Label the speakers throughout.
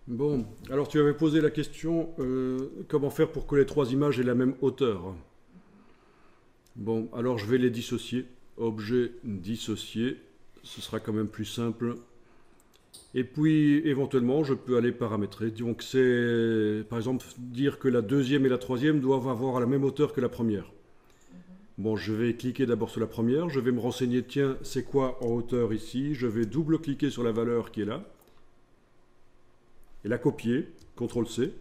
Speaker 1: Bon, alors tu avais posé la question comment faire pour que les trois images aient la même hauteur. Bon, alors je vais les dissocier. Objet dissocié, ce sera quand même plus simple. Et puis éventuellement, je peux aller paramétrer. Donc c'est par exemple dire que la deuxième et la troisième doivent avoir la même hauteur que la première. Bon, je vais cliquer d'abord sur la première, je vais me renseigner, tiens, c'est quoi en hauteur ici? Je vais double-cliquer sur la valeur qui est là et la copier, CTRL-C.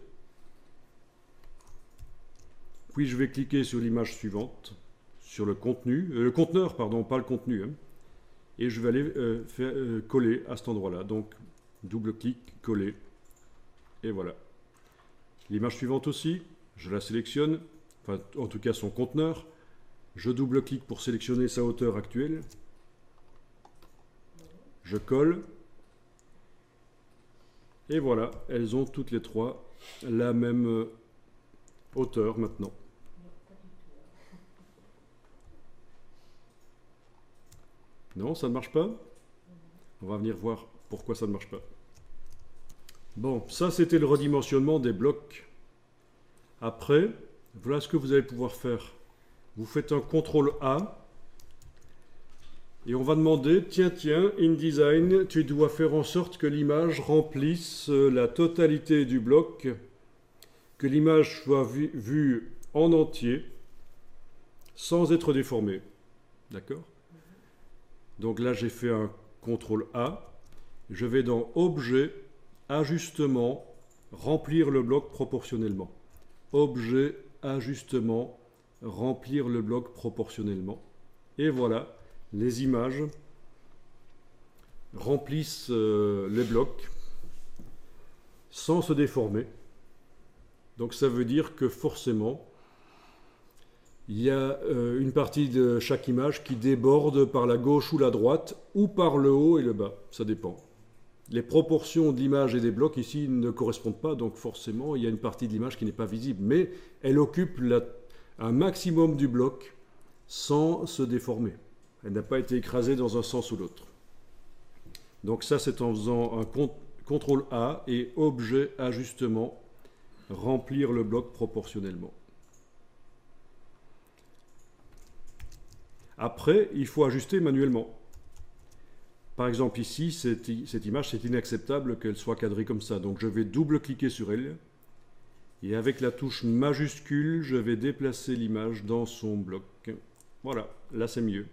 Speaker 1: Puis je vais cliquer sur l'image suivante, sur le conteneur, pardon, pas le contenu, hein, et je vais aller coller à cet endroit-là. Donc double-clic, coller, et voilà. L'image suivante aussi, je la sélectionne, enfin en tout cas son conteneur. Je double-clique pour sélectionner sa hauteur actuelle. Je colle. Et voilà, elles ont toutes les trois la même hauteur maintenant. Non, ça ne marche pas? On va venir voir pourquoi ça ne marche pas. Bon, ça c'était le redimensionnement des blocs. Après, voilà ce que vous allez pouvoir faire. Vous faites un CTRL A et on va demander, tiens, InDesign, tu dois faire en sorte que l'image remplisse la totalité du bloc, que l'image soit vue en entier, sans être déformée. D'accord? Donc là, j'ai fait un CTRL A. Je vais dans Objet, Ajustement, Remplir le bloc proportionnellement. Objet, Ajustement, Remplir le bloc proportionnellement. Et voilà, les images remplissent les blocs sans se déformer. Donc ça veut dire que forcément, il y a une partie de chaque image qui déborde par la gauche ou la droite, ou par le haut et le bas, ça dépend. Les proportions de l'image et des blocs ici ne correspondent pas, donc forcément il y a une partie de l'image qui n'est pas visible, mais elle occupe un maximum du bloc sans se déformer. Elle n'a pas été écrasée dans un sens ou l'autre. Donc ça c'est en faisant un CTRL A et Objet, Ajustement, Remplir le bloc proportionnellement. Après, il faut ajuster manuellement. Par exemple ici, cette image, c'est inacceptable qu'elle soit cadrée comme ça. Donc je vais double-cliquer sur elle. Et avec la touche majuscule, je vais déplacer l'image dans son bloc. Voilà, là c'est mieux.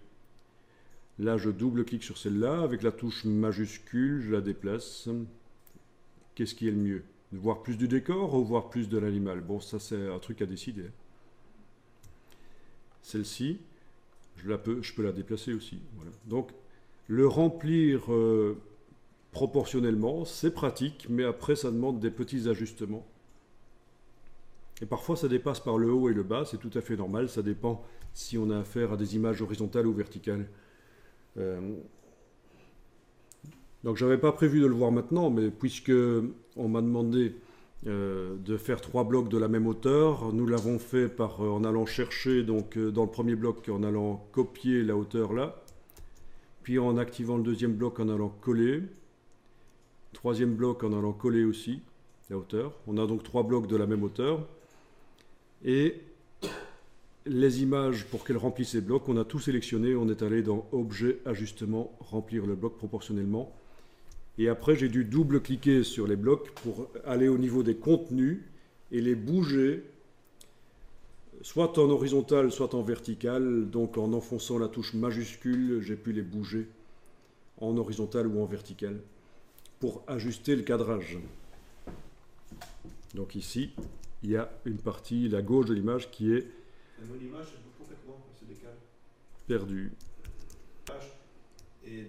Speaker 1: Là, je double-clique sur celle-là. Avec la touche majuscule, je la déplace. Qu'est-ce qui est le mieux? Voir plus du décor ou voir plus de l'animal? Bon, ça c'est un truc à décider. Celle-ci, je peux la déplacer aussi. Voilà. Donc, le remplir proportionnellement, c'est pratique, mais après, ça demande des petits ajustements. Et parfois, ça dépasse par le haut et le bas, c'est tout à fait normal. Ça dépend si on a affaire à des images horizontales ou verticales. Donc, j'avais pas prévu de le voir maintenant, mais puisque on m'a demandé de faire trois blocs de la même hauteur, nous l'avons fait en allant chercher donc dans le premier bloc, en allant copier la hauteur là, puis en activant le deuxième bloc en allant coller, troisième bloc en allant coller aussi la hauteur. On a donc trois blocs de la même hauteur. Et les images, pour qu'elles remplissent les blocs, on a tout sélectionné, on est allé dans Objet, Ajustement, Remplir le bloc proportionnellement. Et après, j'ai dû double-cliquer sur les blocs pour aller au niveau des contenus et les bouger, soit en horizontal, soit en vertical. Donc en enfonçant la touche majuscule, j'ai pu les bouger en horizontal ou en vertical pour ajuster le cadrage. Donc ici, il y a une partie, la gauche de l'image, qui est
Speaker 2: l'image bouge complètement, elle se décale.
Speaker 1: perdue.
Speaker 2: Et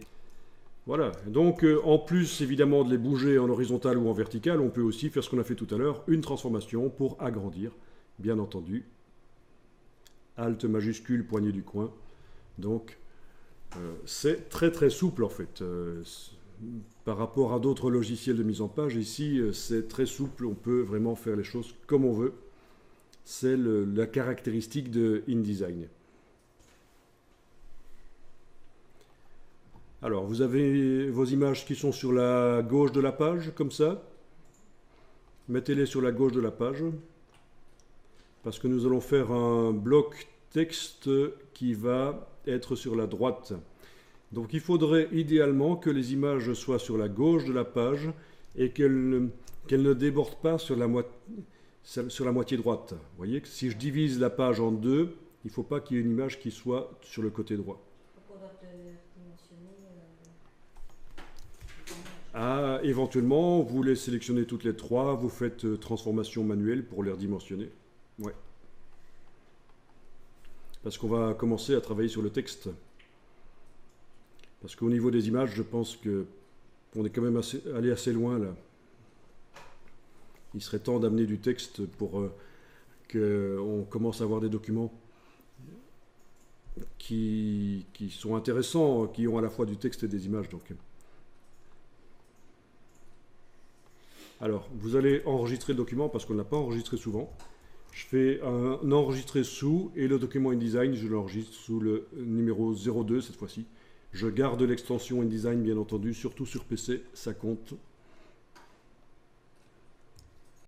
Speaker 1: Voilà, donc en plus évidemment de les bouger en horizontal ou en vertical, on peut aussi faire ce qu'on a fait tout à l'heure, une transformation pour agrandir, bien entendu. Alt majuscule, poignée du coin. Donc c'est très très souple en fait. Par rapport à d'autres logiciels de mise en page, ici c'est très souple, on peut vraiment faire les choses comme on veut. C'est la caractéristique de InDesign. Alors, vous avez vos images qui sont sur la gauche de la page, comme ça. mettez-les sur la gauche de la page, parce que nous allons faire un bloc texte qui va être sur la droite. Donc il faudrait idéalement que les images soient sur la gauche de la page et qu'elles ne débordent pas sur la moitié droite. Vous voyez que si je divise la page en deux, il ne faut pas qu'il y ait une image qui soit sur le côté droit.
Speaker 3: Donc on doit dimensionner.
Speaker 1: Ah, éventuellement, vous les sélectionnez toutes les trois, vous faites transformation manuelle pour les redimensionner. Ouais. Parce qu'on va commencer à travailler sur le texte. Parce qu'au niveau des images, je pense qu'on est quand même allé assez loin là. Il serait temps d'amener du texte pour qu'on commence à avoir des documents qui sont intéressants, qui ont à la fois du texte et des images. Donc. Alors, vous allez enregistrer le document parce qu'on ne l'a pas enregistré souvent. Je fais un enregistrer sous et le document InDesign, je l'enregistre sous le numéro 02 cette fois-ci. Je garde l'extension InDesign bien entendu, surtout sur PC, ça compte.